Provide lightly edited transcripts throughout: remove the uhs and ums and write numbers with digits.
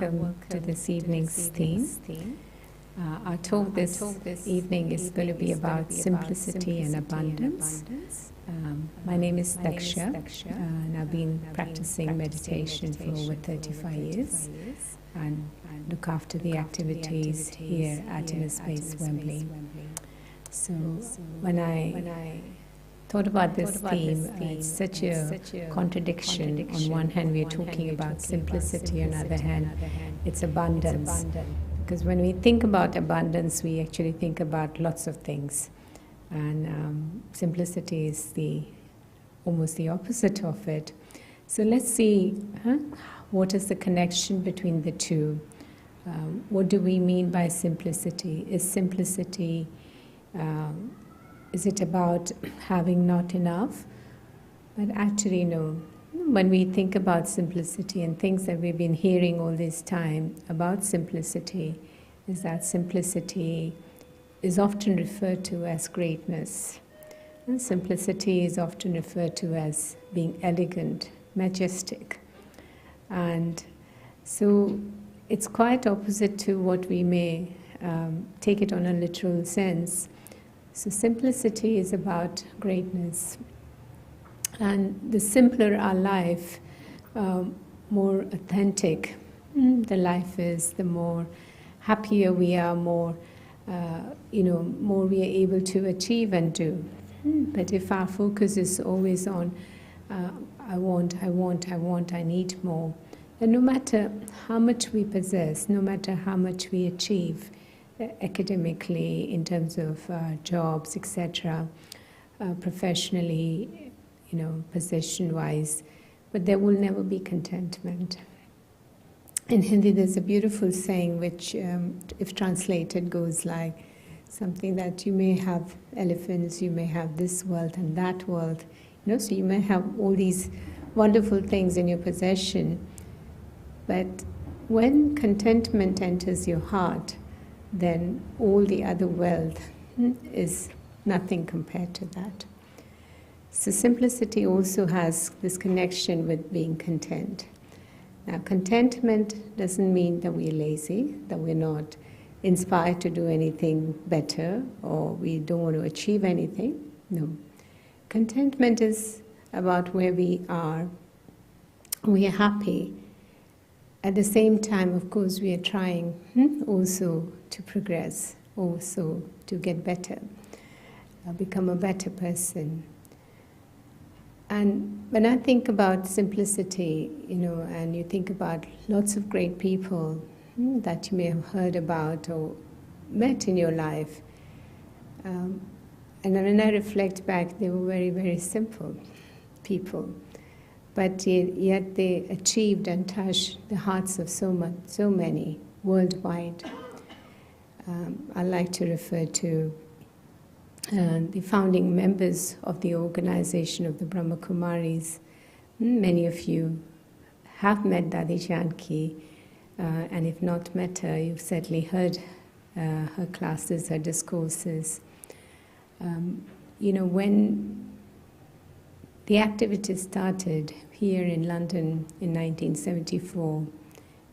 welcome to this evening's theme. Our talk this evening is going to be about simplicity and abundance. My name is Daxa, and I've been practicing meditation for over 35 years and look after the activities here at Inner Space Wembley. So when I thought about this theme, it's such a contradiction. On one hand, we are talking about simplicity, on the other hand, it's abundance. Because when we think about abundance, we actually think about lots of things. And simplicity is almost the opposite of it. So let's see, what is the connection between the two? What do we mean by simplicity? Is simplicity... is it about having not enough? But actually, no. When we think about simplicity and things that we've been hearing all this time about simplicity, is that simplicity is often referred to as greatness. And simplicity is often referred to as being elegant, majestic. And so it's quite opposite to what we may take it on a literal sense. So simplicity is about greatness. And the simpler our life, more authentic the life is, the more happier we are, more more we are able to achieve and do. But if our focus is always on I want, I need more, then no matter how much we possess, no matter how much we achieve, academically, in terms of jobs, etc., professionally, possession-wise, but there will never be contentment. In Hindi, there's a beautiful saying which, if translated, goes like something that you may have elephants, you may have this wealth and that wealth, so you may have all these wonderful things in your possession, but when contentment enters your heart, then all the other wealth is nothing compared to that. So simplicity also has this connection with being content. Now, contentment doesn't mean that we're lazy, that we're not inspired to do anything better, or we don't want to achieve anything. No. Contentment is about where we are. We are happy. At the same time, of course, we are trying also to progress, also to get better, become a better person. And when I think about simplicity, and you think about lots of great people that you may have heard about or met in your life, and when I reflect back, they were very, very simple people. But yet they achieved and touched the hearts of so many worldwide. I like to refer to the founding members of the organization of the Brahma Kumaris. Many of you have met Dadi Janki, and if not met her, you've certainly heard her classes, her discourses. When the activities started here in London in 1974,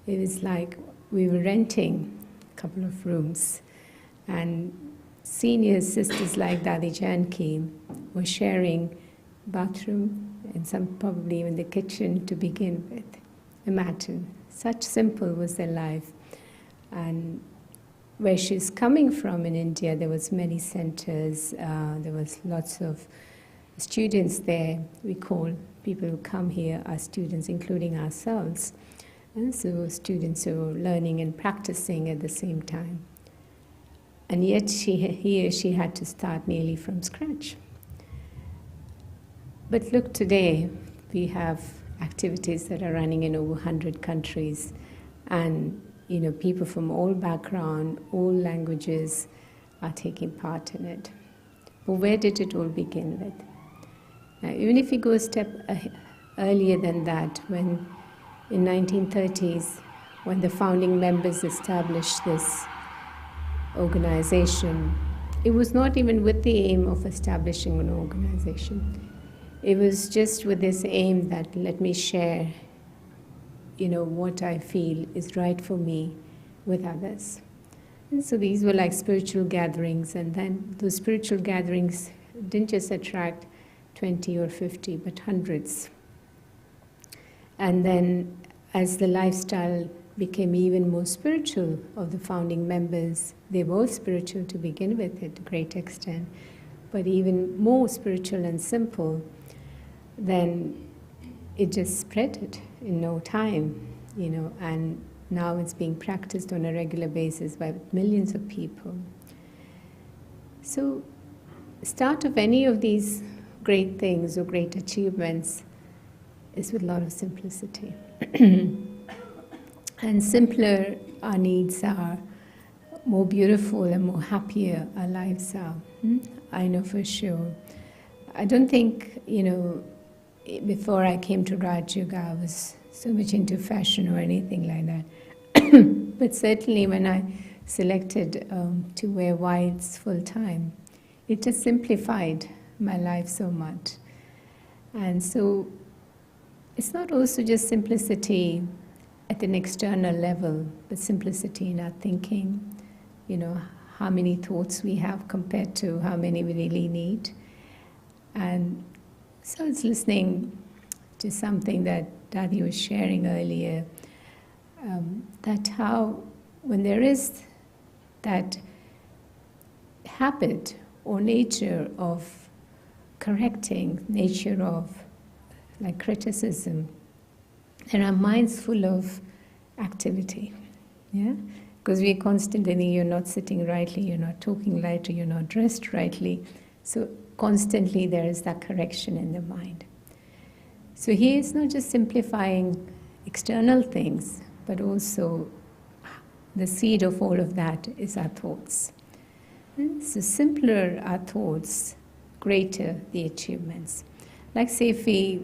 it was like we were renting a couple of rooms, and senior sisters like Dadi Janki were sharing bathroom and some probably even the kitchen to begin with. Imagine, such simple was their life. And where she's coming from in India, there was many centers, there was lots of students there. We call people who come here our students, including ourselves. And so students who are learning and practicing at the same time. And yet she had to start nearly from scratch. But look, today we have activities that are running in over 100 countries, and people from all backgrounds, all languages are taking part in it. But where did it all begin with? Now, even if you go a step earlier than that, when in 1930s, when the founding members established this organization, it was not even with the aim of establishing an organization. It was just with this aim that let me share what I feel is right for me with others. And so these were like spiritual gatherings, and then those spiritual gatherings didn't just attract 20 or 50, but hundreds. And then as the lifestyle became even more spiritual of the founding members, they were spiritual to begin with to a great extent, but even more spiritual and simple, then it just spread it in no time, and now it's being practiced on a regular basis by millions of people. So, start of any of these great things or great achievements is with a lot of simplicity. And simpler our needs are, more beautiful and more happier our lives are. I know for sure. I don't think, before I came to Raj Yoga, I was so much into fashion or anything like that. But certainly when I selected to wear whites full time, it just simplified my life so much. And so it's not also just simplicity at an external level, but simplicity in our thinking, how many thoughts we have compared to how many we really need. And so it's listening to something that Dadi was sharing earlier, that how when there is that habit or nature of correcting, nature of like criticism, and our mind's full of activity, because we're constantly, you're not sitting rightly, you're not talking rightly, you're not dressed rightly, so constantly there is that correction in the mind. So here it's not just simplifying external things, but also the seed of all of that is our thoughts. So simpler our thoughts, greater the achievements. Like say if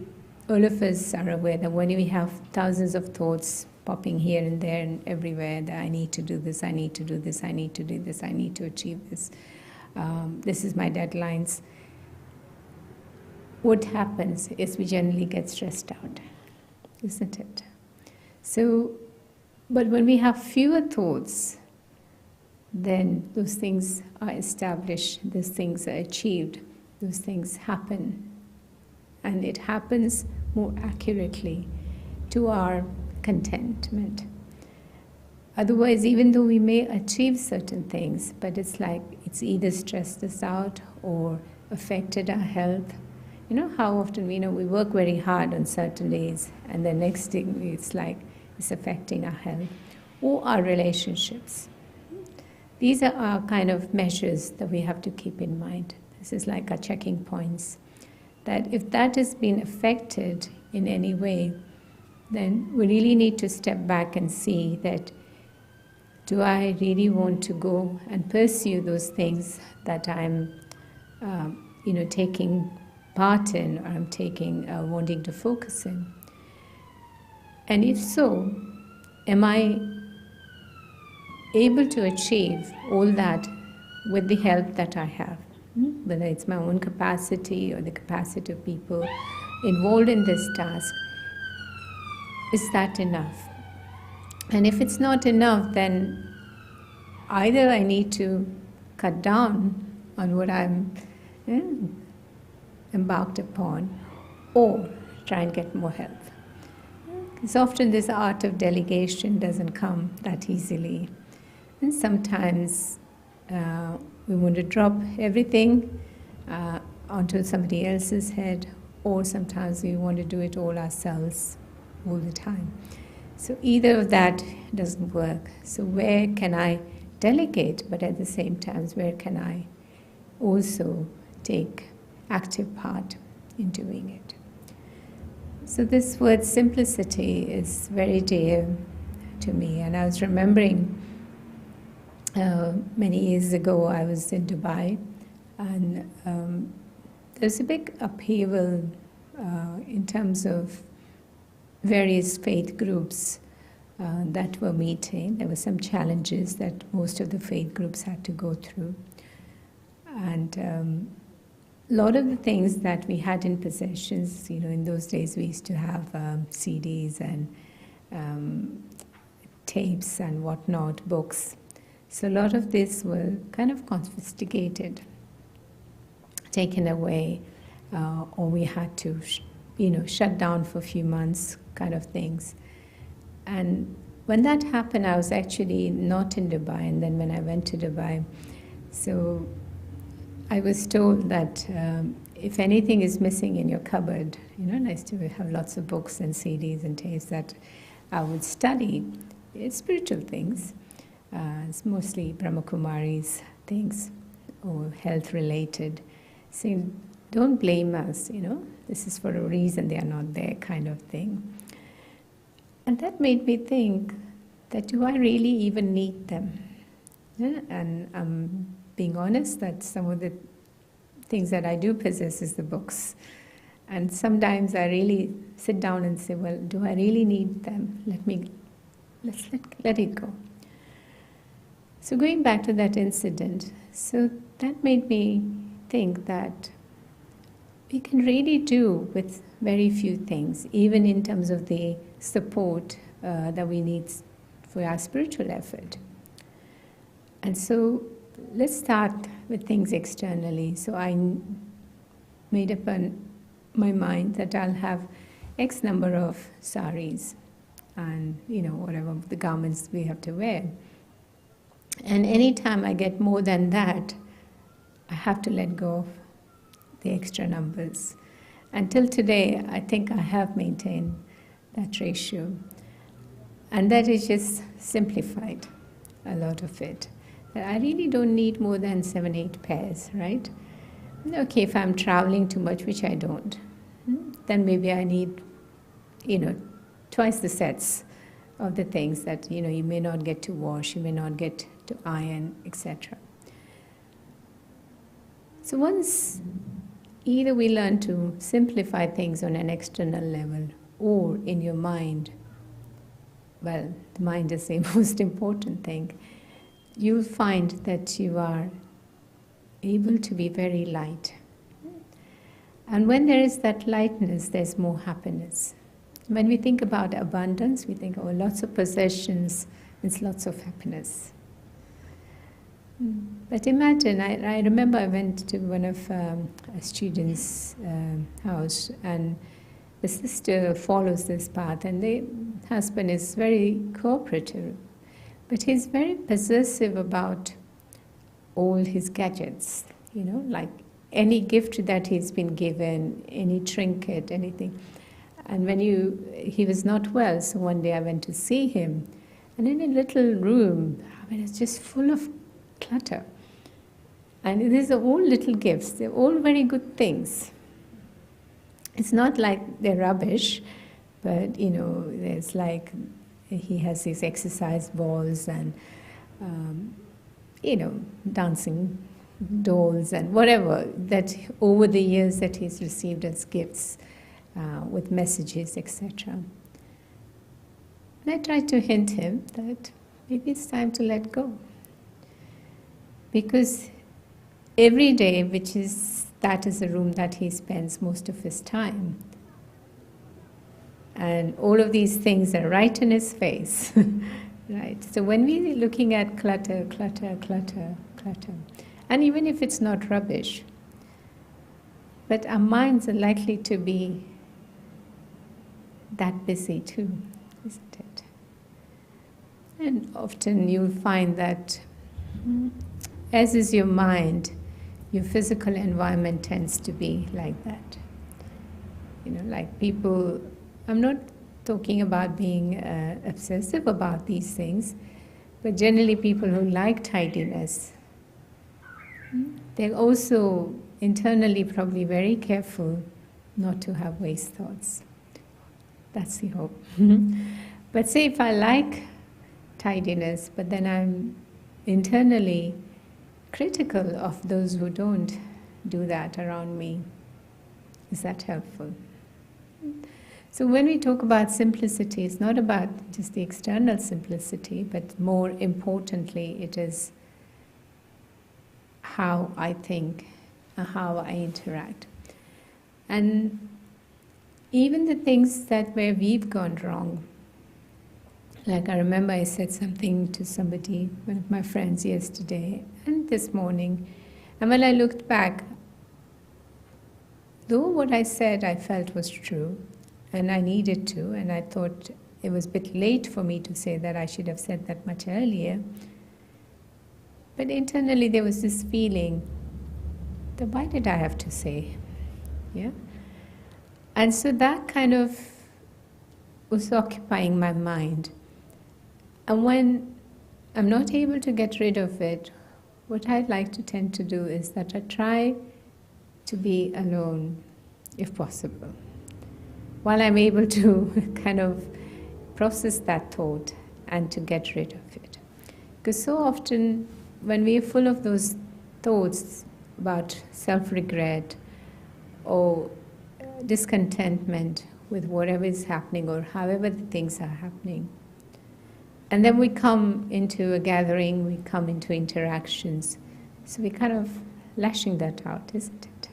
all of us are aware that when we have thousands of thoughts popping here and there and everywhere, that I need to do this, I need to do this, I need to do this, I need to achieve this, this is my deadlines. What happens is we generally get stressed out, isn't it? So, but when we have fewer thoughts, then those things are established, those things are achieved, those things happen. And it happens more accurately to our contentment. Otherwise, even though we may achieve certain things, but it's like it's either stressed us out or affected our health. How often we work very hard on certain days, and the next thing it's like it's affecting our health or our relationships. These are our kind of measures that we have to keep in mind. This is like our checking points. That if that has been affected in any way, then we really need to step back and see that, do I really want to go and pursue those things that I'm, taking part in, or I'm taking, wanting to focus in? And if so, am I able to achieve all that with the help that I have? Whether it's my own capacity or the capacity of people involved in this task, is that enough? And if it's not enough, then either I need to cut down on what I'm embarked upon, or try and get more help. Because often this art of delegation doesn't come that easily. And sometimes we want to drop everything onto somebody else's head, or sometimes we want to do it all ourselves all the time. So either of that doesn't work. So where can I delegate, but at the same time, where can I also take active part in doing it? So this word simplicity is very dear to me. And I was remembering many years ago I was in Dubai, and there's a big upheaval in terms of various faith groups that were meeting. There were some challenges that most of the faith groups had to go through. And a lot of the things that we had in possessions, in those days we used to have CDs and tapes and whatnot, books. So a lot of this were kind of confiscated, taken away, or we had to, shut down for a few months, kind of things. And when that happened, I was actually not in Dubai, and then when I went to Dubai, so I was told that if anything is missing in your cupboard, nice to have lots of books and CDs and tapes that I would study. It's spiritual things. It's mostly Brahmakumari's things or health related. Saying, don't blame us, this is for a reason, they are not there, kind of thing. And that made me think that do I really even need them? And I'm being honest that some of the things that I do possess is the books. And sometimes I really sit down and say, well, do I really need them? Let's let it go. So going back to that incident, so that made me think that we can really do with very few things, even in terms of the support that we need for our spiritual effort. And so let's start with things externally. So I made up in my mind that I'll have X number of saris and, whatever the garments we have to wear. And anytime I get more than that, I have to let go of the extra numbers. Until today, I think I have maintained that ratio. And that is just simplified, a lot of it. I really don't need more than 7, 8 pairs, right? Okay, if I'm traveling too much, which I don't, then maybe I need, twice the sets of the things that, you may not get to wash, you may not get to iron, etc. So once either we learn to simplify things on an external level or in your mind, well, the mind is the most important thing, you'll find that you are able to be very light. And when there is that lightness, there's more happiness. When we think about abundance, we think, lots of possessions, it's lots of happiness. But imagine, I remember I went to one of a student's house, and the sister follows this path, and the husband is very cooperative, but he's very possessive about all his gadgets, like any gift that he's been given, any trinket, anything. And when he was not well, so one day I went to see him, and in a little room, it's just full of clutter. And these are all little gifts. They're all very good things. It's not like they're rubbish, but, there's like, he has these exercise balls and, dancing dolls and whatever that over the years that he's received as gifts with messages, etc. And I tried to hint him that maybe it's time to let go. Because every day, that is the room that he spends most of his time. And all of these things are right in his face. Right? So when we're looking at clutter, and even if it's not rubbish, but our minds are likely to be that busy too, isn't it? And often you'll find that as is your mind, your physical environment tends to be like that. Like people, I'm not talking about being obsessive about these things, but generally people who like tidiness, they're also internally probably very careful not to have waste thoughts. That's the hope. But say if I like tidiness, but then I'm internally critical of those who don't do that around me, is that helpful? So when we talk about simplicity, it's not about just the external simplicity, but more importantly, it is how I think and how I interact. And even the things where we've gone wrong, Like I remember I said something to somebody, one of my friends yesterday and this morning, and when I looked back, though what I said I felt was true, and I needed to, and I thought it was a bit late for me to say that, I should have said that much earlier, but internally there was this feeling that why did I have to say? Yeah? And so that kind of was occupying my mind. And when I'm not able to get rid of it, what I'd like to tend to do is that I try to be alone, if possible, while I'm able to kind of process that thought and to get rid of it. Because so often, when we are full of those thoughts about self-regret or discontentment with whatever is happening or however the things are happening, and then we come into a gathering, we come into interactions, so we're kind of lashing that out, isn't it?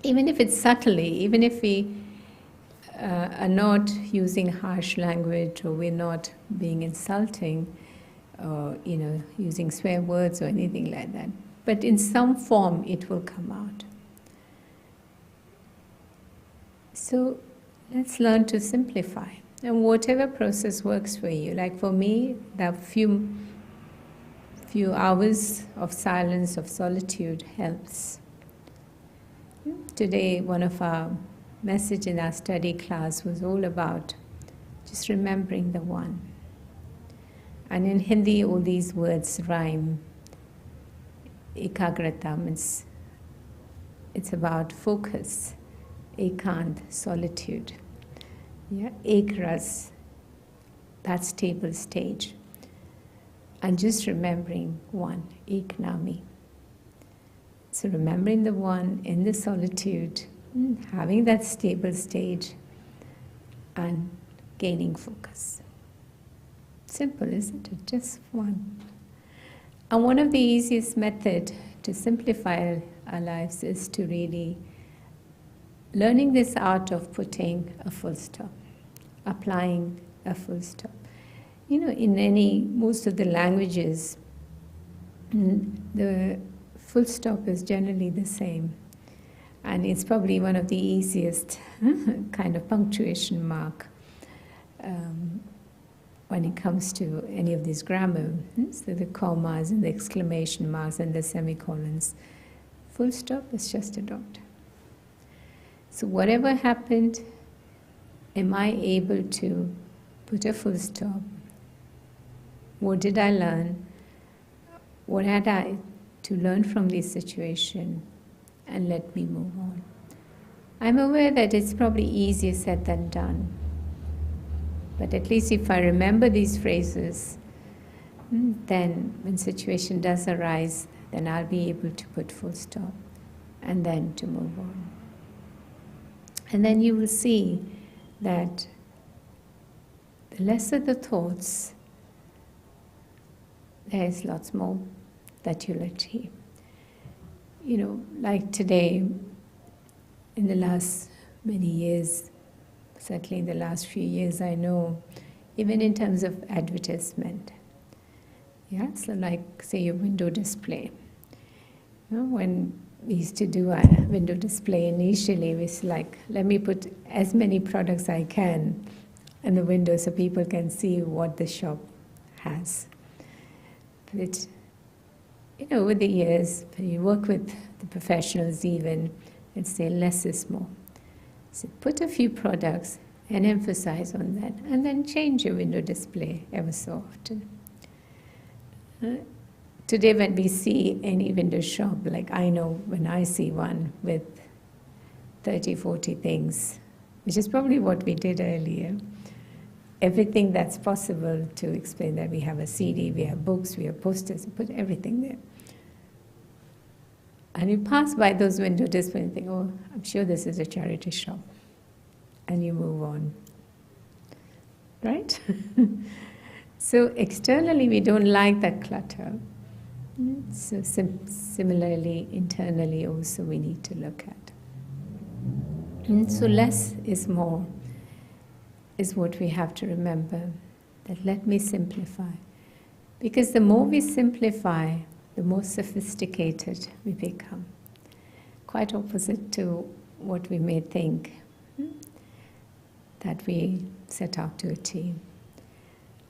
Even if it's subtly, even if we are not using harsh language or we're not being insulting or using swear words or anything like that, but in some form it will come out. So let's learn to simplify. And whatever process works for you. Like for me, the few hours of silence, of solitude helps. Today, one of our messages in our study class was all about just remembering the one. And in Hindi, all these words rhyme. Ekagrata means it's about focus. Ekant, solitude. Yeah, Ekras, that stable stage. And just remembering one, Eknami. So remembering the one in the solitude, having that stable stage, and gaining focus. Simple, isn't it? Just one. And one of the easiest methods to simplify our lives is to really learning this art of putting a full stop, applying a full stop. In most of the languages, the full stop is generally the same. And it's probably one of the easiest kind of punctuation mark when it comes to any of these grammar. So the commas and the exclamation marks and the semicolons. Full stop is just a dot. So whatever happened, am I able to put a full stop? What did I learn? What had I to learn from this situation? And let me move on. I'm aware that it's probably easier said than done. But at least if I remember these phrases, then when situation does arise, then I'll be able to put full stop and then to move on. And then you will see that the lesser the thoughts, there is lots more that you'll achieve. Like today, in the last many years, certainly in the last few years, I know, even in terms of advertisement, so like, say, your window display. When we used to do a window display initially, it was like, let me put as many products I can in the window so people can see what the shop has. But, over the years, when you work with the professionals even, and say less is more. So put a few products and emphasize on that, and then change your window display ever so often. Today when we see any window shop, like I know when I see one with 30, 40 things, which is probably what we did earlier, everything that's possible to explain that we have a CD, we have books, we have posters, we put everything there. And you pass by those window displays and think, oh, I'm sure this is a charity shop. And you move on. Right? So externally we don't like that clutter. So similarly, internally also we need to look at. And so less is more is what we have to remember. that let me simplify. Because the more we simplify, the more sophisticated we become. Quite opposite to what we may think that we set out to achieve.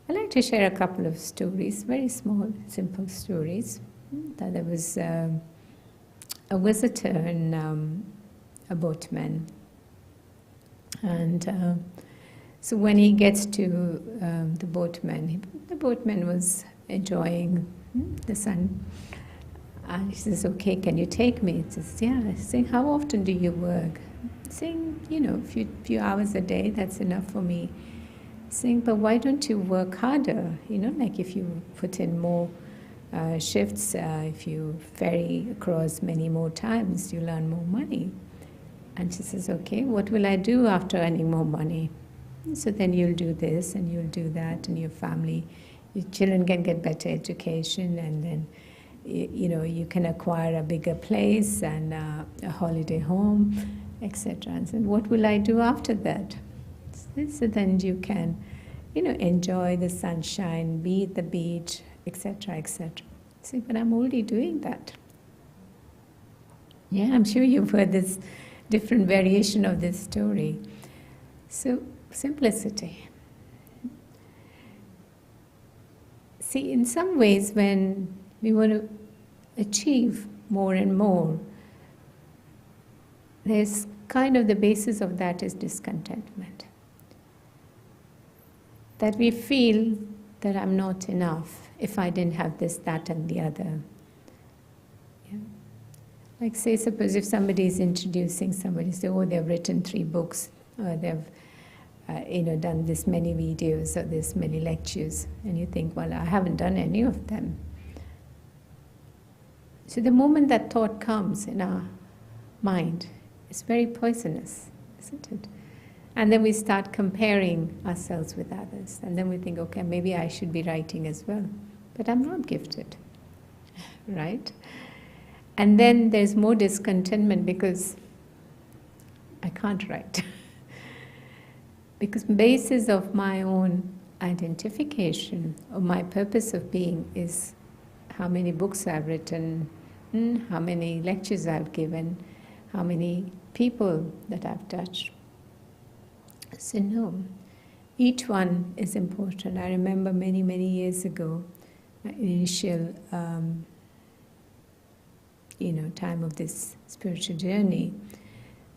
I'd like to share a couple of stories, very small, simple stories. That there was a visitor in a boatman. And so when he gets to the boatman was enjoying the sun. And he says, okay, can you take me? He says, yeah. I say, how often do you work? Saying, a few hours a day, that's enough for me. Saying, but why don't you work harder? Like if you put in more shifts, if you ferry across many more times, you'll earn more money. And she says, okay, what will I do after earning more money? So then you'll do this and you'll do that, and your family, your children can get better education, and then you can acquire a bigger place and a holiday home, etc. And so what will I do after that? So then you can, enjoy the sunshine, be at the beach, etc., etc. See, but I'm already doing that. Yeah, I'm sure you've heard this different variation of this story. So, simplicity. See, in some ways, when we want to achieve more and more, there's kind of the basis of that is discontentment. That we feel that I'm not enough if I didn't have this, that, and the other. Yeah. Like say, suppose if somebody is introducing somebody, say, oh, they've written 3 books, or they've done this many videos or this many lectures, and you think, well, I haven't done any of them. So the moment that thought comes in our mind, it's very poisonous, isn't it? And then we start comparing ourselves with others. And then we think, okay, maybe I should be writing as well. But I'm not gifted, right? And then there's more discontentment because I can't write. Because the basis of my own identification, or my purpose of being, is how many books I've written, how many lectures I've given, how many people that I've touched. So no, each one is important. I remember many, many years ago, my initial time of this spiritual journey,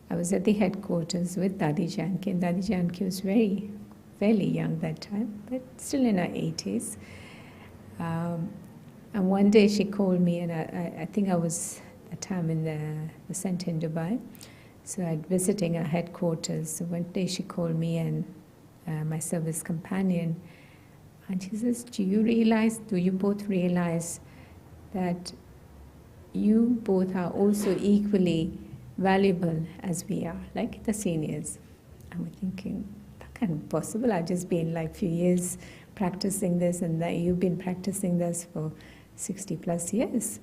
I was at the headquarters with Dadi Janki, and Dadi Janki was fairly young that time, but still in her 80s. And one day she called me, and I think I was at the time in the center in Dubai. So I'd visiting her headquarters. So one day she called me and my service companion, and she says, do you both realize that you both are also equally valuable as we are, like the seniors? And we're thinking, that can't be possible. I've just been like a few years practicing this, and that you've been practicing this for 60 plus years.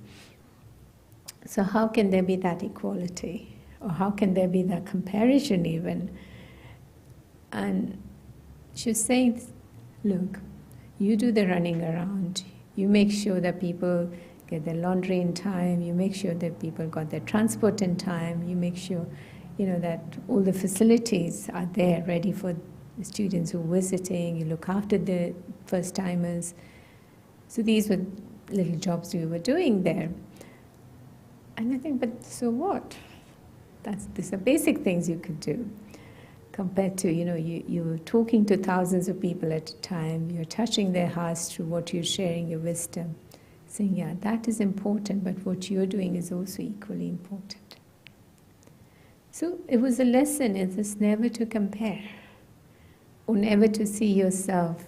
So how can there be that equality? Or how can there be that comparison even? And she was saying, look, you do the running around. You make sure that people get their laundry in time. You make sure that people got their transport in time. You make sure, that all the facilities are there ready for the students who are visiting. You look after the first-timers. So these were little jobs we were doing there. And I think, but so what? These are basic things you could do. Compared to, you're talking to thousands of people at a time, you're touching their hearts through what you're sharing, your wisdom. Saying, yeah, that is important, but what you're doing is also equally important. So it was a lesson in this never to compare, or never to see yourself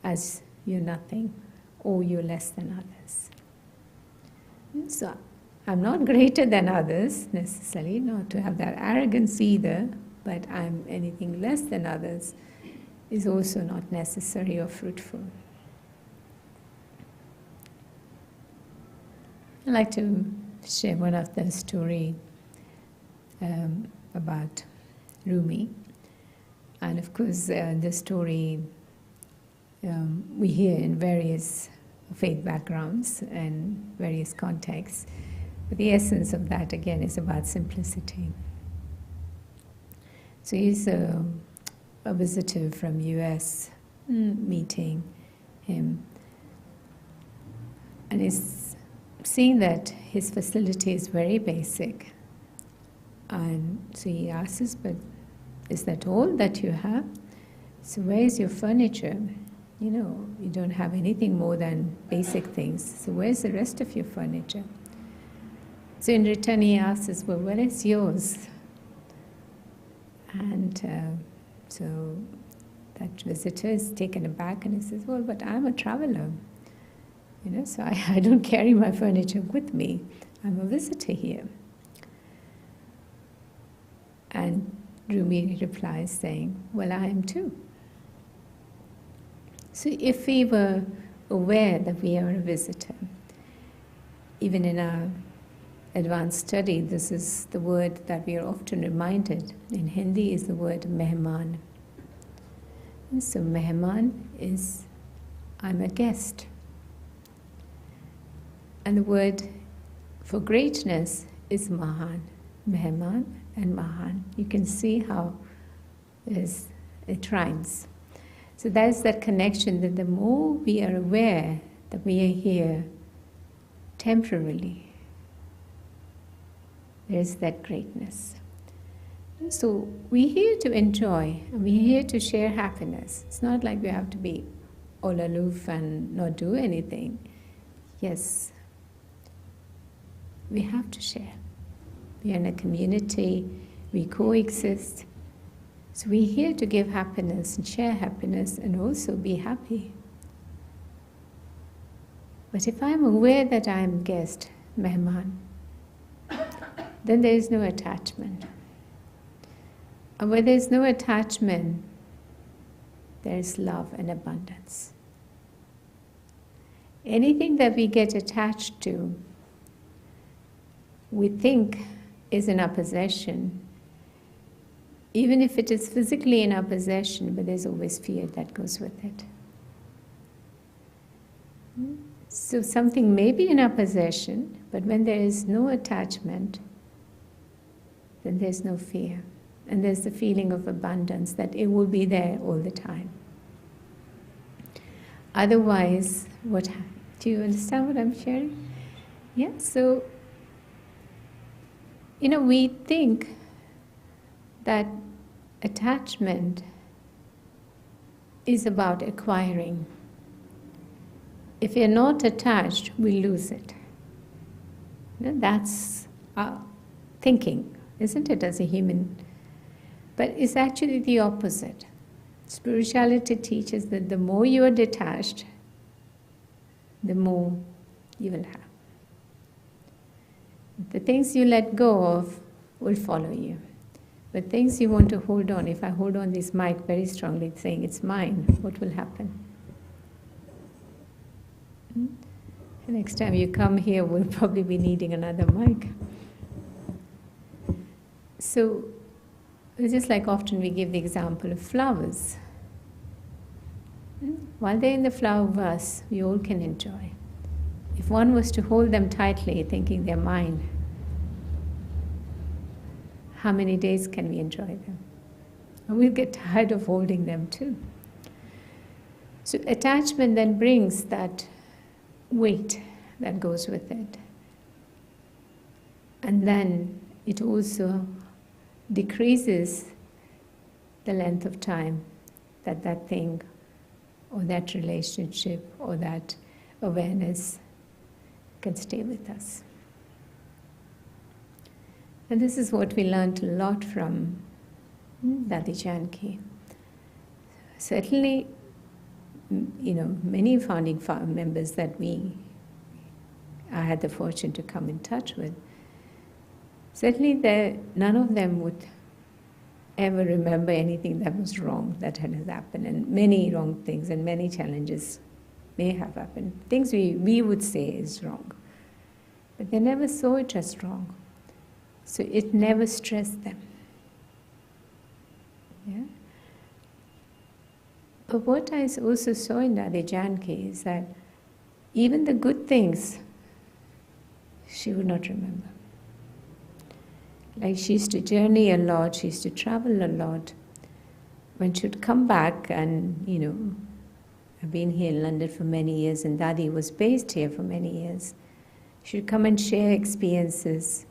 as you're nothing, or you're less than others. So I'm not greater than others necessarily, not to have that arrogance either, but I'm anything less than others is also not necessary or fruitful. I'd like to share one of the story about Rumi. And of course, the story we hear in various faith backgrounds and various contexts. But the essence of that, again, is about simplicity. So he's a visitor from US meeting him, and he's seeing that his facility is very basic. And so he asks, but is that all that you have? So where is your furniture? You don't have anything more than basic things. So where's the rest of your furniture? So in return he asks, well, where is yours? And so that visitor is taken aback and he says, well, but I'm a traveler. So I don't carry my furniture with me. I'm a visitor here. And Rumi replies saying, well, I am too. So if we were aware that we are a visitor, even in our advanced study, this is the word that we are often reminded. In Hindi is the word mehman. And so mehman is, I'm a guest. And the word for greatness is mahan. Mehman and mahan. You can see how it rhymes. So there's that connection that the more we are aware that we are here temporarily, there's that greatness. So we're here to enjoy, and we're here to share happiness. It's not like we have to be all aloof and not do anything. Yes, we have to share. We are in a community, we coexist. So we're here to give happiness and share happiness and also be happy. But if I'm aware that I'm guest, mehman, then there is no attachment. And where there is no attachment, there is love and abundance. Anything that we get attached to, we think is in our possession, even if it is physically in our possession, but there's always fear that goes with it. So something may be in our possession, but when there is no attachment, then there's no fear. And there's the feeling of abundance, that it will be there all the time. Otherwise, do you understand what I'm sharing? Yeah, so, we think that attachment is about acquiring. If we are not attached, we lose it. That's our thinking, isn't it, as a human? But it's actually the opposite. Spirituality teaches that the more you are detached, the more you will have. The things you let go of will follow you. But things you want to hold on, if I hold on this mic very strongly saying it's mine, what will happen? The next time you come here, we'll probably be needing another mic. So, it's just like often we give the example of flowers. While they're in the flower vase, we all can enjoy. If one was to hold them tightly, thinking they're mine, how many days can we enjoy them? And we'll get tired of holding them too. So attachment then brings that weight that goes with it. And then it also decreases the length of time that that thing or that relationship or that awareness can stay with us. And this is what we learned a lot from Dadi Janki. Certainly, many founding members that I had the fortune to come in touch with, certainly none of them would ever remember anything that was wrong that had happened, and many wrong things and many challenges may have happened. Things we would say is wrong. But they never saw it as wrong. So it never stressed them. Yeah? But what I also saw in Dadi Janki is that even the good things she would not remember. Like she used to journey a lot, she used to travel a lot. When she would come back, and I've been here in London for many years, and Dadi was based here for many years. She would come and share experiences,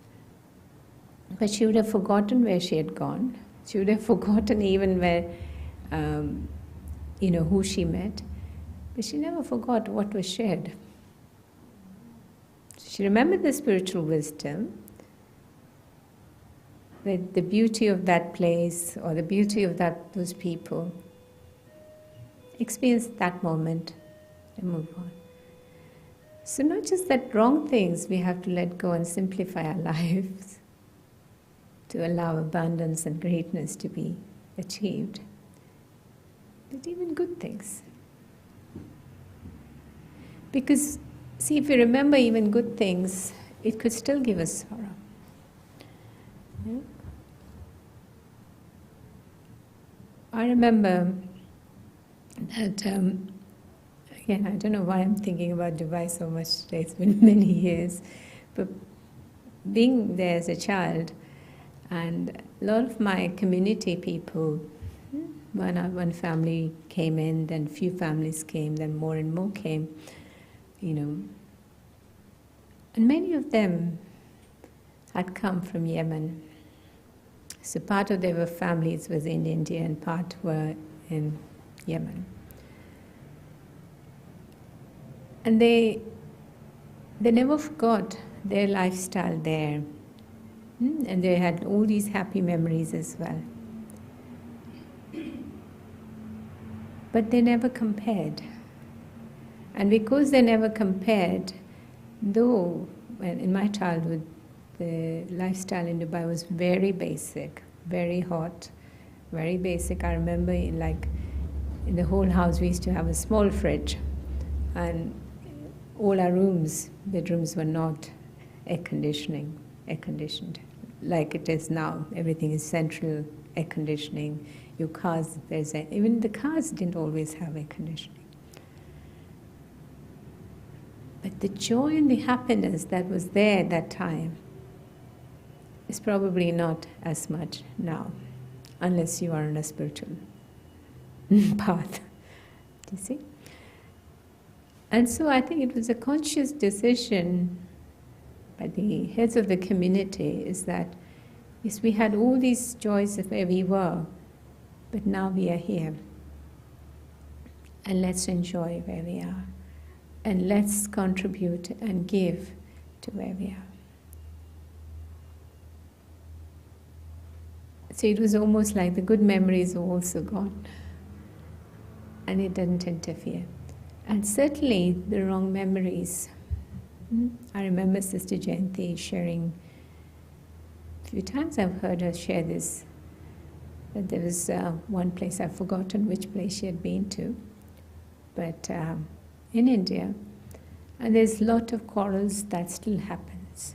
but she would have forgotten where she had gone. She would have forgotten even where, who she met, but she never forgot what was shared. She remembered the spiritual wisdom, the beauty of that place or the beauty of those people. Experience that moment and move on. So not just that wrong things we have to let go and simplify our lives to allow abundance and greatness to be achieved, but even good things. Because, see, if we remember even good things, it could still give us sorrow. Yeah? I remember that, again, I don't know why I'm thinking about Dubai so much today, it's been many years, but being there as a child, and a lot of my community people, one family came in, then few families came, then more and more came, and many of them had come from Yemen. So part of their families was in India and part were in Yemen. And they never forgot their lifestyle there. And they had all these happy memories as well. But they never compared. And because they never compared, though in my childhood the lifestyle in Dubai was very basic, very hot, very basic. I remember in the whole house we used to have a small fridge, and all our bedrooms were not air conditioned like it is now. Everything is central air conditioning. Your cars, even the cars didn't always have air conditioning. But the joy and the happiness that was there at that time is probably not as much now, unless you are on a spiritual path. Do you see? And so I think it was a conscious decision by the heads of the community, is that yes, we had all these joys of where we were, but now we are here. And let's enjoy where we are. And let's contribute and give to where we are. So it was almost like the good memories were also gone. And it didn't interfere. And certainly the wrong memories. I remember Sister Jayanti sharing, a few times I've heard her share this, that there was one place, I've forgotten which place she had been to, but in India, and there's a lot of quarrels that still happens.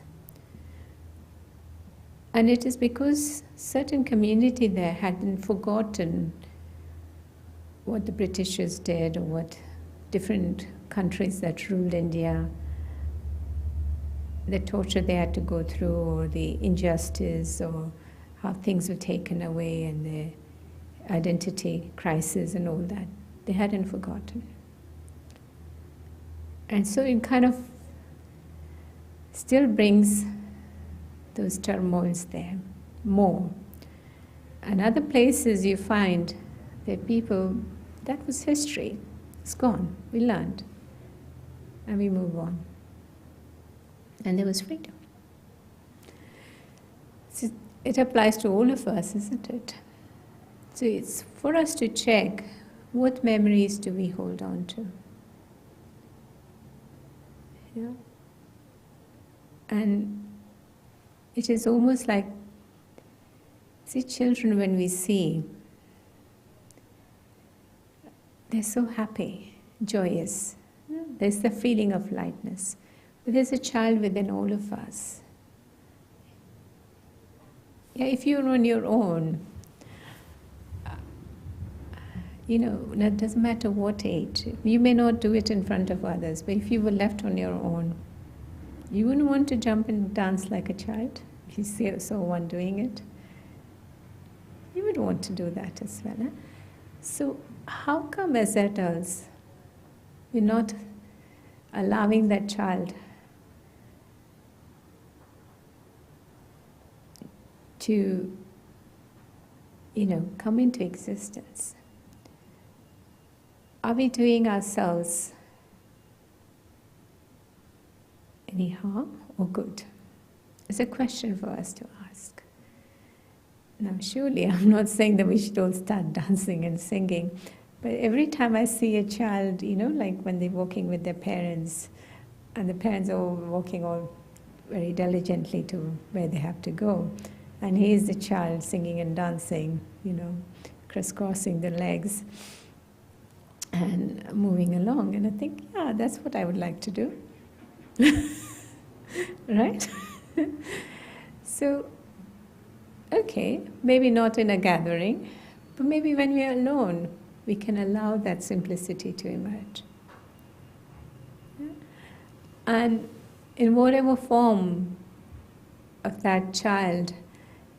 And it is because certain community there hadn't forgotten what the Britishers did, or what different countries that ruled India, the torture they had to go through, or the injustice, or how things were taken away, and the identity crisis and all that. They hadn't forgotten. And so it kind of still brings those turmoils there more. And other places you find that people, that was history, it's gone, we learned, and we move on. And there was freedom. So it applies to all of us, isn't it? So it's for us to check, what memories do we hold on to? Yeah. And it is almost like, see, children, when we see, they're so happy, joyous. There's the feeling of lightness. But there's a child within all of us. Yeah, if you're on your own, it doesn't matter what age. You may not do it in front of others, but if you were left on your own, you wouldn't want to jump and dance like a child if you saw one doing it. You would want to do that as well. Eh? So how come as adults we're not allowing that child to, come into existence? Are we doing ourselves any harm or good? It's a question for us to ask. Now, surely I'm not saying that we should all start dancing and singing, but every time I see a child, like when they're walking with their parents, and the parents are walking all very diligently to where they have to go, and here's the child singing and dancing, crisscrossing the legs and moving along, and I think, yeah, that's what I would like to do. Right? So, okay, maybe not in a gathering, but maybe when we are alone, we can allow that simplicity to emerge. Yeah? And in whatever form of that child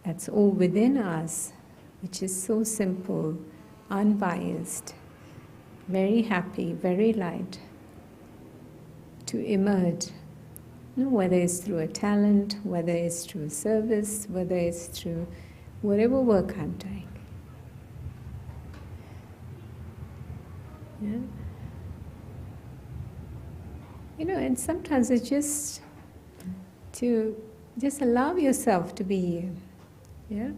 that's all within us, which is so simple, unbiased, very happy, very light, to emerge. Whether it's through a talent, whether it's through a service, whether it's through whatever work I'm doing. Yeah? And sometimes it's just to allow yourself to be you. Yeah?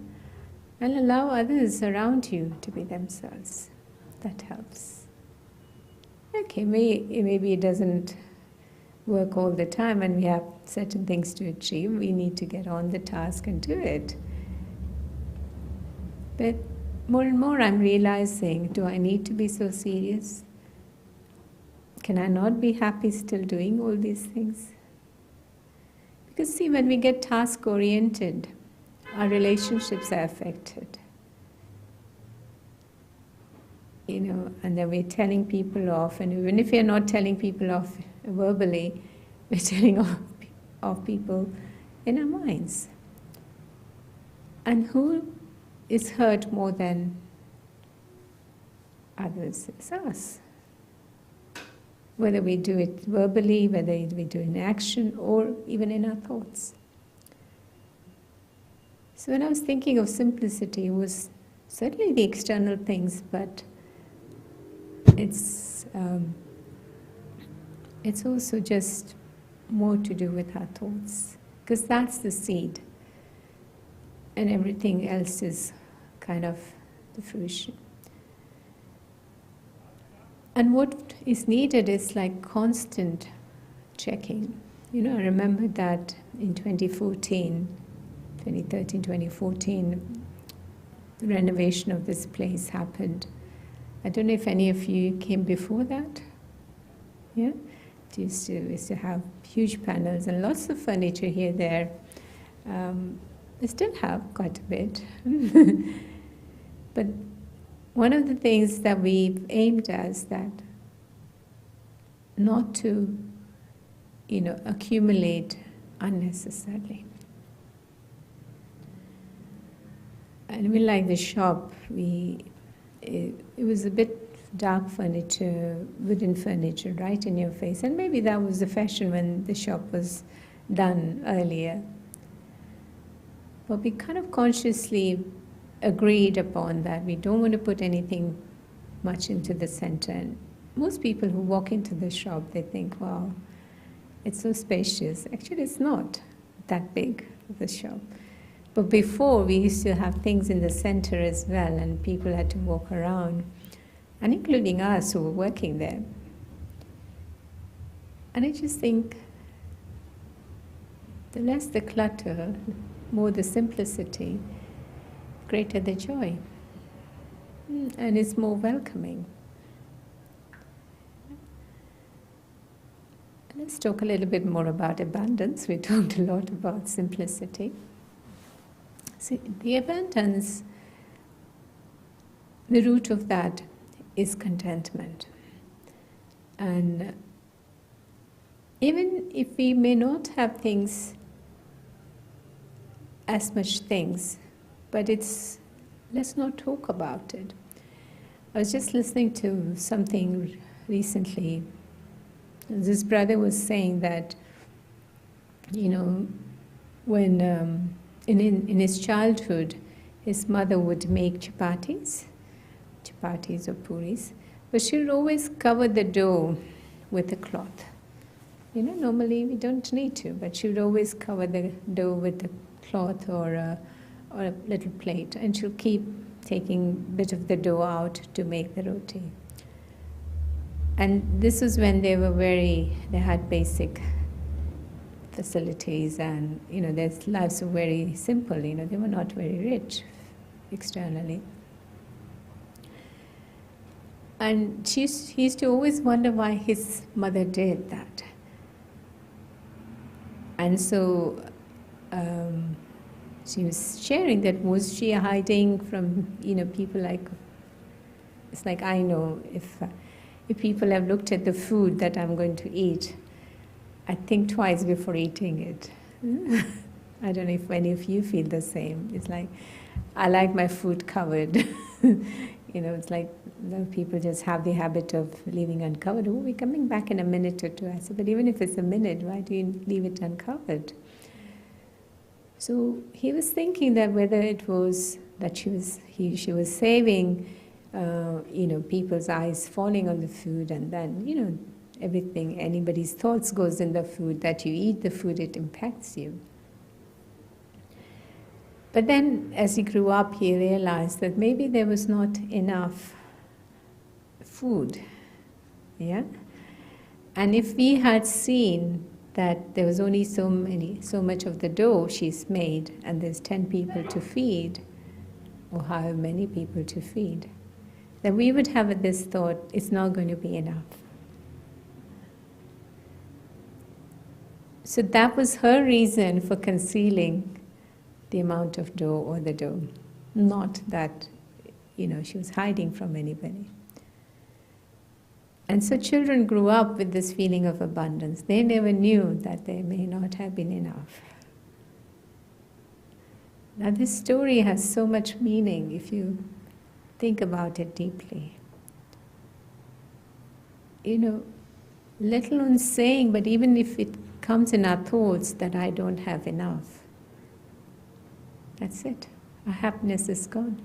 And allow others around you to be themselves. That helps. Okay, maybe it doesn't work all the time and we have certain things to achieve. We need to get on the task and do it. But more and more I'm realizing, do I need to be so serious? Can I not be happy still doing all these things? Because see, when we get task-oriented, our relationships are affected. And then we're telling people off, and even if we're not telling people off verbally, we're telling off people in our minds. And who is hurt more than others? It's us. Whether we do it verbally, whether we do it in action, or even in our thoughts. So when I was thinking of simplicity, it was certainly the external things, but it's also just more to do with our thoughts, because that's the seed, and everything else is kind of the fruition. And what is needed is like constant checking. I remember that in 2013, 2014, the renovation of this place happened. I don't know if any of you came before that. Yeah? We used to have huge panels and lots of furniture here, there. We still have quite a bit. But one of the things that we've aimed at is that not to, accumulate unnecessarily. And we like the shop, it was a bit dark furniture, wooden furniture, right in your face. And maybe that was the fashion when the shop was done earlier. But we kind of consciously agreed upon that. We don't want to put anything much into the center. And most people who walk into the shop, they think, wow, it's so spacious. Actually, it's not that big, the shop. But before, we used to have things in the center as well, and people had to walk around, and including us who were working there. And I just think, the less the clutter, more the simplicity, greater the joy. And it's more welcoming. Let's talk a little bit more about abundance. We talked a lot about simplicity. See, the abundance, the root of that is contentment. And even if we may not have things, as much things, but let's not talk about it. I was just listening to something recently. This brother was saying that, when in his childhood, his mother would make chapatis or puris, but she would always cover the dough with a cloth. Normally we don't need to, but she would always cover the dough with a cloth or a little plate, and she'll keep taking a bit of the dough out to make the roti. And this was when they had basic facilities, and their lives were very simple. They were not very rich externally. And he used to always wonder why his mother did that. And so she was sharing that, was she hiding from people like, it's like, I know if people have looked at the food that I'm going to eat, I think twice before eating it. I don't know if any of you feel the same. It's like, I like my food covered. It's like people just have the habit of leaving uncovered. Oh, we're coming back in a minute or two. I said, but even if it's a minute, why do you leave it uncovered? So he was thinking that whether it was that she was saving, people's eyes falling on the food, and then, everything, anybody's thoughts goes in the food, that you eat the food, it impacts you. But then, as he grew up, he realized that maybe there was not enough food, yeah? And if we had seen that there was only so much of the dough she's made, and there's 10 people to feed, or however many people to feed, then we would have this thought, it's not going to be enough. So that was her reason for concealing the amount of dough or the dough. Not that, she was hiding from anybody. And so children grew up with this feeling of abundance. They never knew that there may not have been enough. Now this story has so much meaning if you think about it deeply. Let alone saying, but even if it comes in our thoughts that I don't have enough, that's it. Our happiness is gone.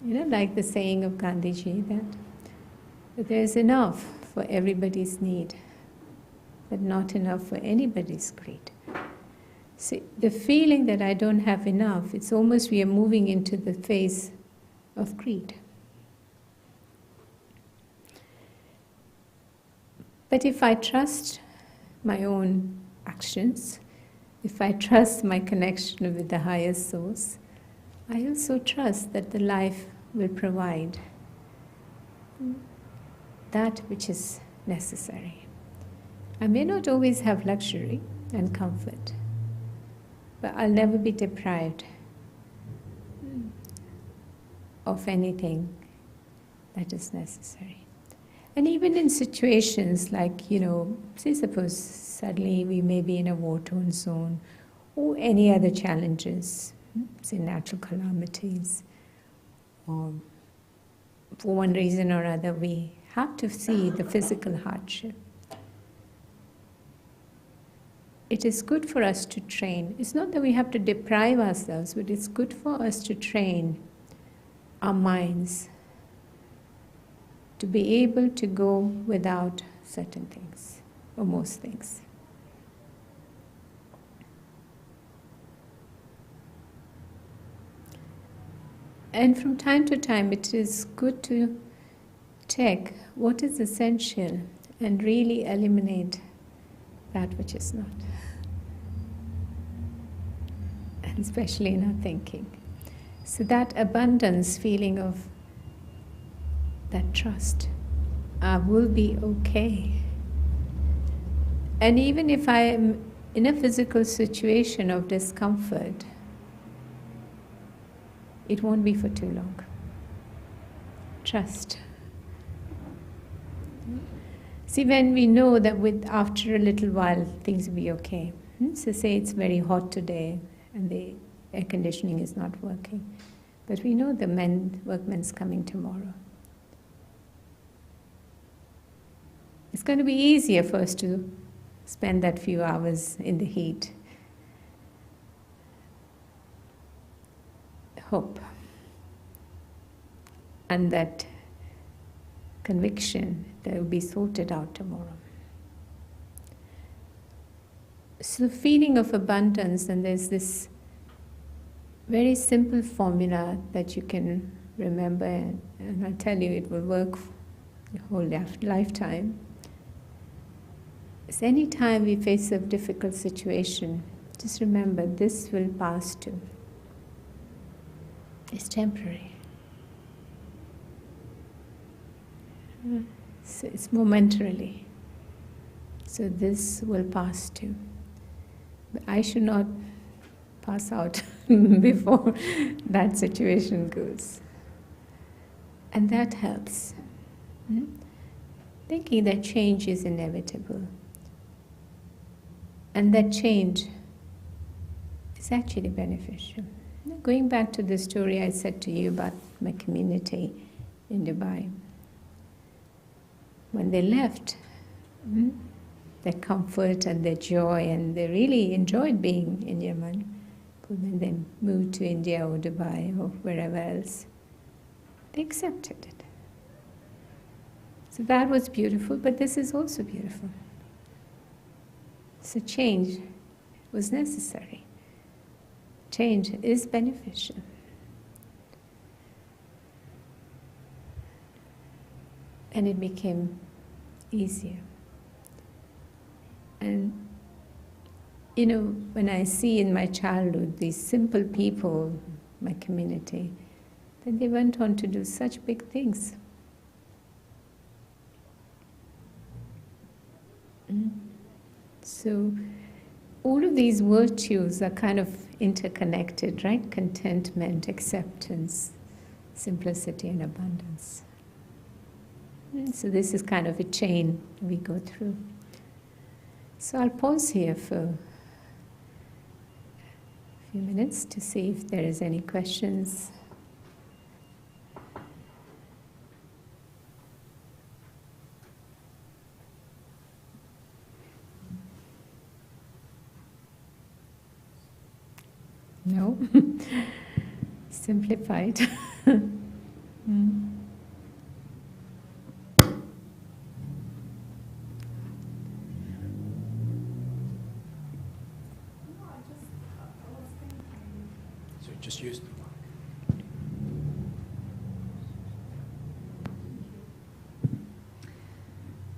Like the saying of Gandhiji, that there is enough for everybody's need, but not enough for anybody's greed. See, the feeling that I don't have enough, it's almost we are moving into the phase of greed. But if I trust my own actions, if I trust my connection with the higher source, I also trust that the life will provide that which is necessary. I may not always have luxury and comfort, but I'll never be deprived of anything that is necessary. And even in situations like, say suppose suddenly we may be in a war-torn zone, or any other challenges, say natural calamities, or for one reason or other we have to see the physical hardship. It is good for us to train. It's not that we have to deprive ourselves, but it's good for us to train our minds to be able to go without certain things, or most things. And from time to time it is good to check what is essential and really eliminate that which is not. And especially in our thinking. So that abundance feeling of that trust, I will be okay. And even if I am in a physical situation of discomfort, it won't be for too long. Trust See, when we know that after a little while things will be okay. So say it's very hot today and the air conditioning is not working, but we know the workman's coming tomorrow. It's going to be easier for us to spend that few hours in the heat. Hope. And that conviction that it will be sorted out tomorrow. So the feeling of abundance, and there's this very simple formula that you can remember, and I'll tell you it will work your whole lifetime. So any time we face a difficult situation, just remember this will pass too. It's temporary. So it's momentarily. So this will pass too. But I should not pass out before that situation goes. And that helps. Thinking that change is inevitable. And that change is actually beneficial. Going back to the story I said to you about my community in Dubai. When they left, their comfort and their joy, and they really enjoyed being in Yemen. But when they moved to India or Dubai or wherever else, they accepted it. So that was beautiful, but this is also beautiful. So change was necessary. Change is beneficial. And it became easier. And, you know, when I see in my childhood these simple people, my community, then they went on to do such big things. So all of these virtues are kind of interconnected, right? Contentment, acceptance, simplicity, and abundance. So this is kind of a chain we go through. So I'll pause here for a few minutes to see if there is any questions. No? Simplified. Just use the mic.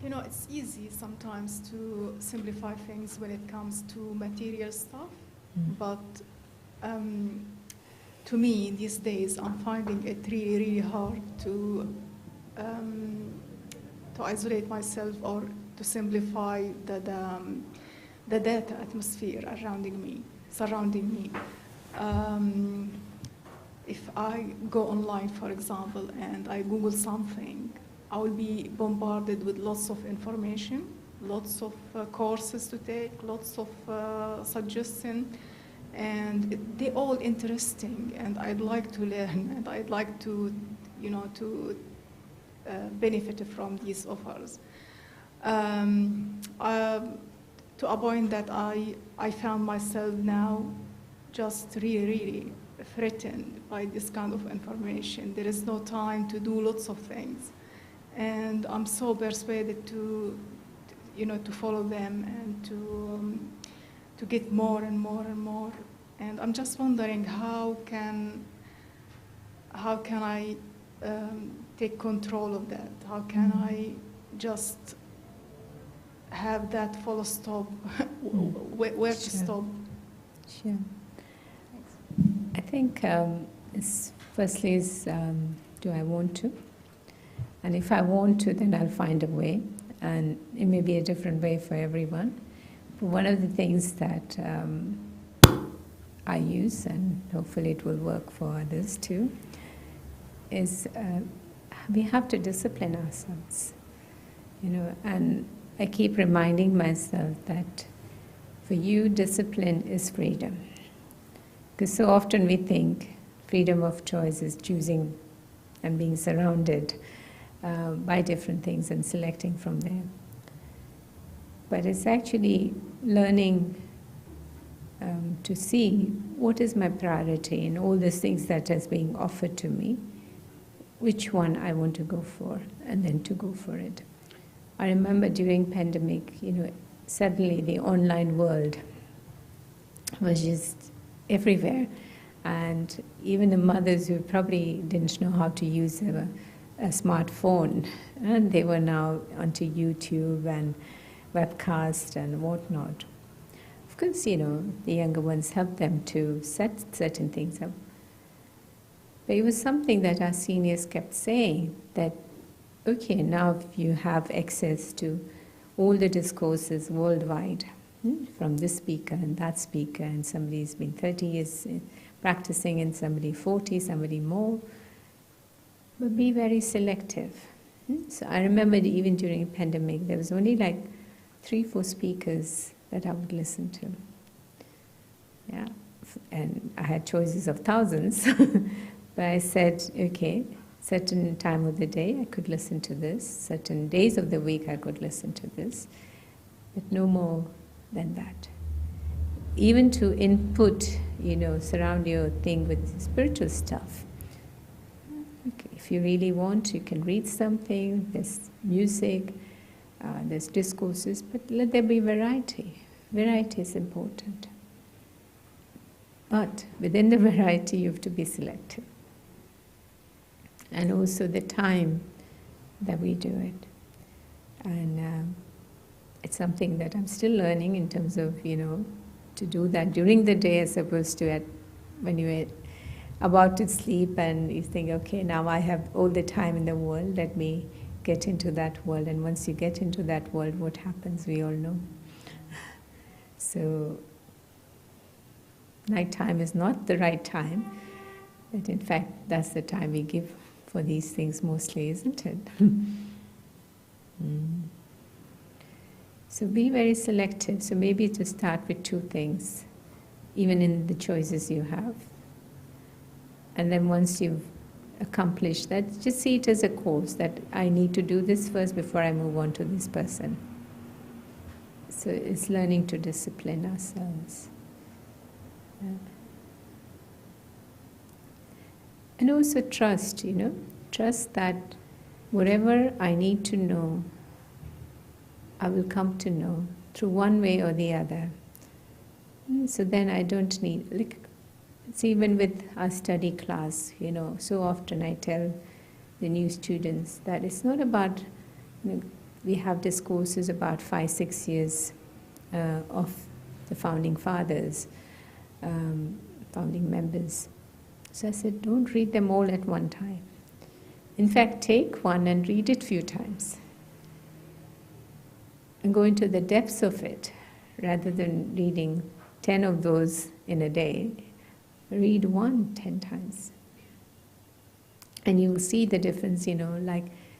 You know, it's easy sometimes to simplify things when it comes to material stuff, but to me, these days, I'm finding it really, really hard to isolate myself or to simplify the data atmosphere surrounding me. If I go online, for example, and I Google something, I will be bombarded with lots of information, lots of courses to take, lots of suggestions, and they're all interesting, and I'd like to learn, and I'd like to, you know, to benefit from these offers. To a point that I found myself now just really, really threatened by this kind of information. There is no time to do lots of things. And I'm so persuaded to follow them and to get more and more and more. And I'm just wondering how can I take control of that? How can I just have that full stop, where to stop? Sure. I think firstly is, do I want to? And if I want to, then I'll find a way. And it may be a different way for everyone. But one of the things that I use, and hopefully it will work for others too, is we have to discipline ourselves. And I keep reminding myself that for you, discipline is freedom. Because so often we think freedom of choice is choosing and being surrounded by different things and selecting from them. But it's actually learning to see what is my priority in all these things that is being offered to me, which one I want to go for, and then to go for it. I remember during pandemic, suddenly the online world was just everywhere. And even the mothers who probably didn't know how to use a smartphone, and they were now onto YouTube and webcast and whatnot. Of course, the younger ones helped them to set certain things up. But it was something that our seniors kept saying, that, okay, now you have access to all the discourses worldwide, from this speaker and that speaker, and somebody's been 30 years practicing and somebody 40, somebody more. But be very selective. So I remember even during the pandemic, there was only like 3-4 speakers that I would listen to. Yeah, and I had choices of thousands. But I said, okay, certain time of the day I could listen to this, certain days of the week I could listen to this, but no more than that. Even to input, surround your thing with spiritual stuff. Okay, if you really want, you can read something, there's music, there's discourses, but let there be variety. Variety is important. But within the variety, you have to be selective. And also the time that we do it. And it's something that I'm still learning in terms of, to do that during the day as opposed to when you're about to sleep and you think, okay, now I have all the time in the world, let me get into that world. And once you get into that world, what happens, we all know. So nighttime is not the right time, but in fact, that's the time we give for these things mostly, isn't it? So be very selective. So maybe to start with 2 things, even in the choices you have. And then once you've accomplished that, just see it as a course, that I need to do this first before I move on to this person. So it's learning to discipline ourselves. And also trust, trust that whatever I need to know, I will come to know through one way or the other. So then I don't need, it's even with our study class, so often I tell the new students that it's not about, we have discourses about 5-6 years of the founding fathers, founding members. So I said, don't read them all at one time. In fact, take one and read it a few times. And go into the depths of it, rather than reading 10 of those in a day. Read 1 10 times. And you will see the difference,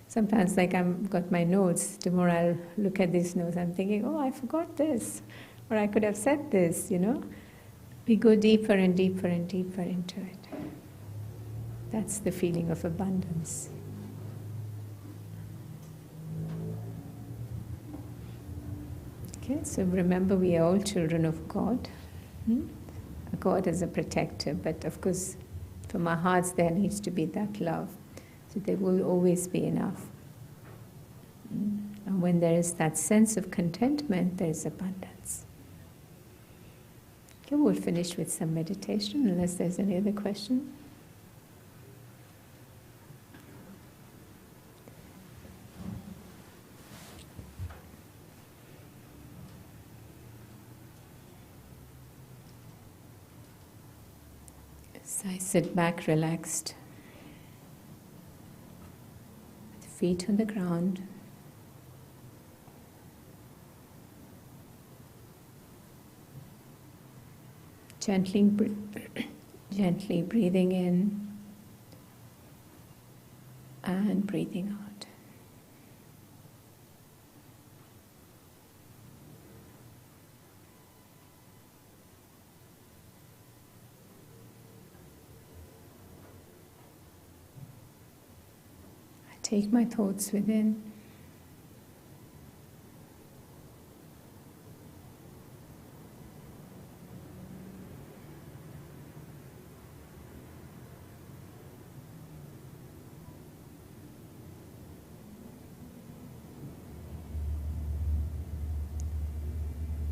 sometimes I've got my notes, tomorrow I'll look at these notes, I'm thinking, oh, I forgot this, or I could have said this, We go deeper and deeper and deeper into it. That's the feeling of abundance. Okay, so remember, we are all children of God. God is a protector, but of course, from our hearts there needs to be that love. So there will always be enough. And when there is that sense of contentment, there is abundance. Okay, we'll finish with some meditation, unless there's any other question. So I sit back relaxed, with feet on the ground. Gently breathing in and breathing out. take my thoughts within.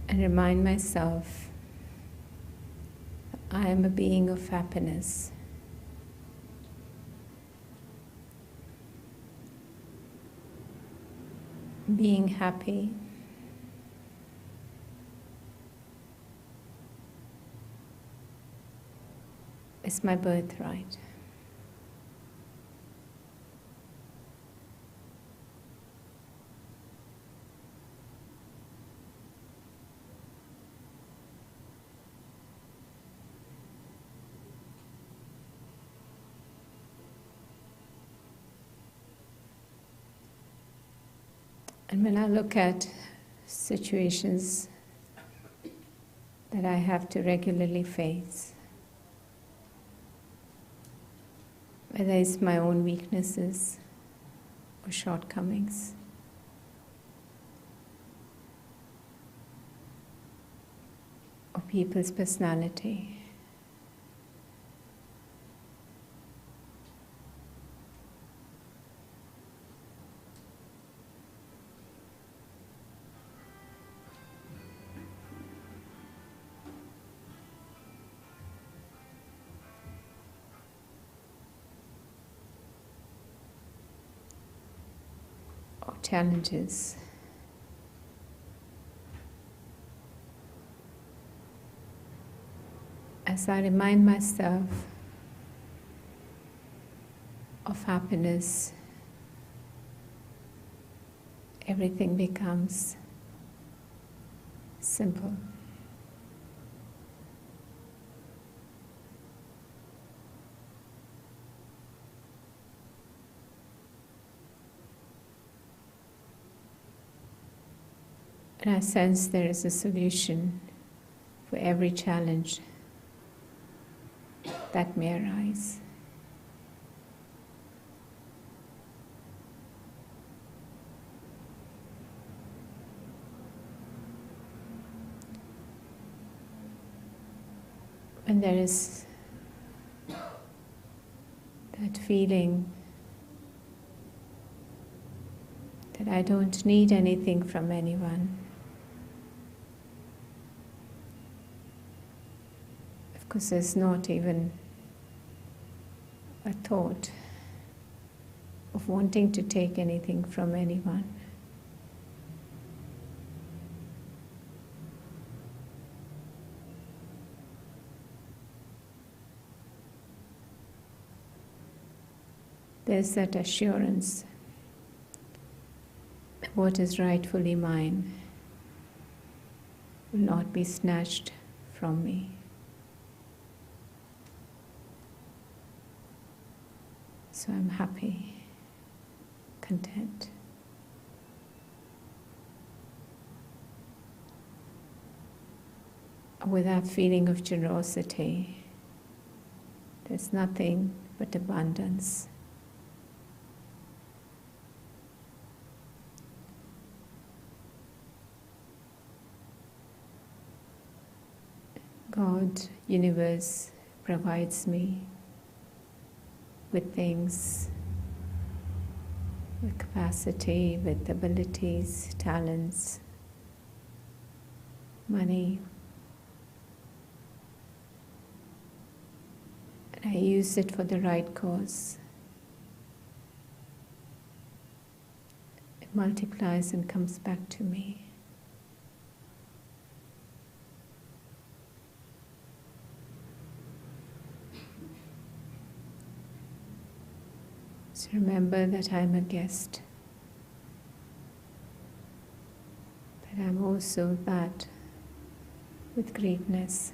And remind myself I am a being of happiness. Being happy is my birthright. And when I look at situations that I have to regularly face, whether it's my own weaknesses or shortcomings, or people's personality, or challenges, as I remind myself of happiness, everything becomes simple. And I sense there is a solution for every challenge that may arise. When there is that feeling that I don't need anything from anyone, of course there's not even a thought of wanting to take anything from anyone. There's that assurance that what is rightfully mine will not be snatched from me. So I'm happy, content. With that feeling of generosity, there's nothing but abundance. God, universe, provides me with things, with capacity, with abilities, talents, money. And I use it for the right cause. It multiplies and comes back to me. So remember that I'm a guest, but I'm also that with greatness.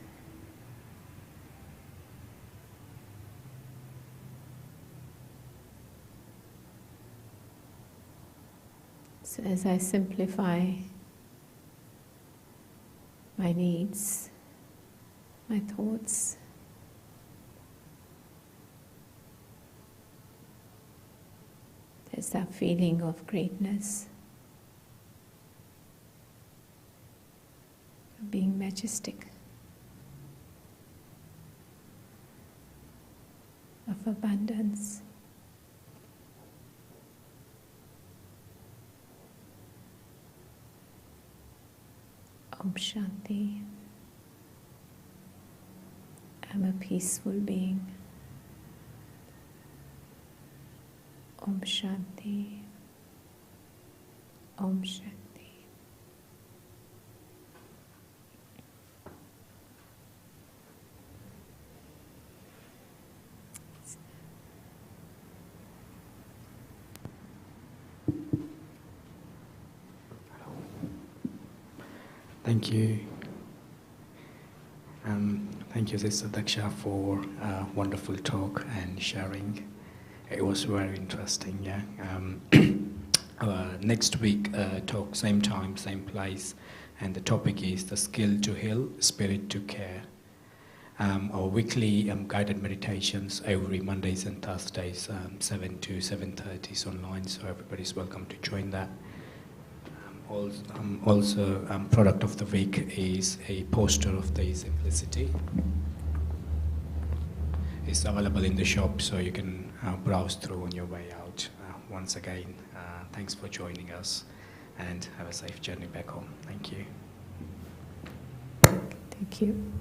So as I simplify my needs, my thoughts, Just that feeling of greatness, of being majestic, of abundance. Om Shanti. I'm a peaceful being. Om Shanti. Om Shanti. Thank you. Thank you, Sister Daksha, for a wonderful talk and sharing. It was very interesting, yeah. Next week, talk, same time, same place, and the topic is the skill to heal, spirit to care. Our weekly guided meditations every Mondays and Thursdays, 7 to 7:30 is online, so everybody's welcome to join that. Also, product of the week is a poster of the simplicity. It's available in the shop, so you can browse through on your way out. Once again, thanks for joining us, and have a safe journey back home. Thank you. Thank you.